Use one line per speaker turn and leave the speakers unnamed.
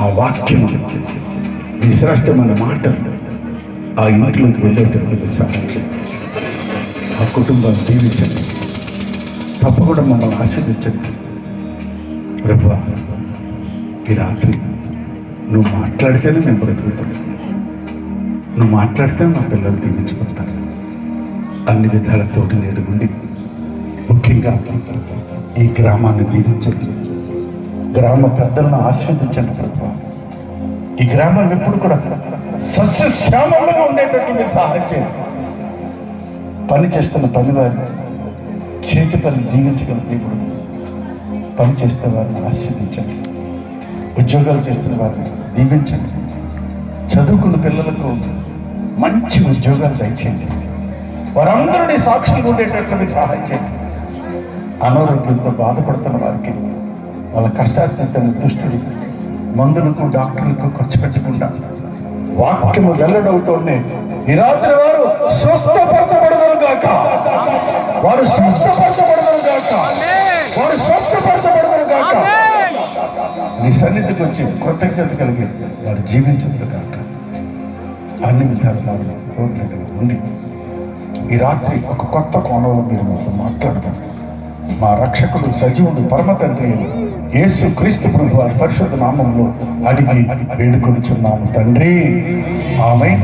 ఆ వాక్యం, మీ శ్రేష్టమైన మాటలు ఆ ఇంట్లోకి వెళ్ళేటప్పుడు సహాయం, ఆ కుటుంబాన్ని దీవించండి. తప్పకుండా మమ్మల్ని ఆశీర్వదించండి ప్రభువా. ఈ రాత్రి నువ్వు మాట్లాడితేనే మేము బ్రతుకుతాం, నువ్వు మాట్లాడితే మా పిల్లలు దీవించబడతారు. అన్ని విధాల తోటి నేడు ఉండి ముఖ్యంగా ఈ గ్రామాన్ని దీవించండి, గ్రామ పెద్దలను ఆశీర్వదించండి ప్రభువా. ఈ గ్రామాన్ని ఎప్పుడు కూడా సస్యశ్యామంగా ఉండేటట్టు మీరు సహాయం చేయండి. పని చేస్తున్న పని వారిని చేతి పని దీవించగల దేవుడు, పని చేస్తున్న వారిని ఆశీర్వదించండి. ఉద్యోగాలు చేస్తున్న వారిని దీవించండి. చదువుకున్న పిల్లలకు మంచి ఉద్యోగాలు దయచేయండి. వారందరూ సాక్షులుగా ఉండేటట్లు మీరు సహాయం చేయండి. అనారోగ్యంతో బాధపడుతున్న వారికి వాళ్ళ కష్టార్జితమైన దుష్టుడు మందులకు డాక్టర్లకు ఖర్చు పెట్టకుండా వాక్యము వెల్లడవుతూనే ఈ రాత్రి వారు స్వస్థపరచబడదు గాక, వారు స్వస్థపరచబడదు గాక, వారు స్వస్థపరచబడదు గాక. నీ సన్నిధికి వచ్చి కృతజ్ఞత కలిగి వారు జీవించదు గాక. అన్ని విధాలు తోడు ఉండి ఈ రాత్రి ఒక కొత్త కోణంలో మీరు మాతో మాట్లాడతారు. మా రక్షకుడు సజీవుడు పరమ తండ్రి యేసు క్రీస్తు ప్రభు వారి పరిశుద్ధ నామంలో అడిగి వేడుకొనుచున్నాము తండ్రి, ఆమేన్.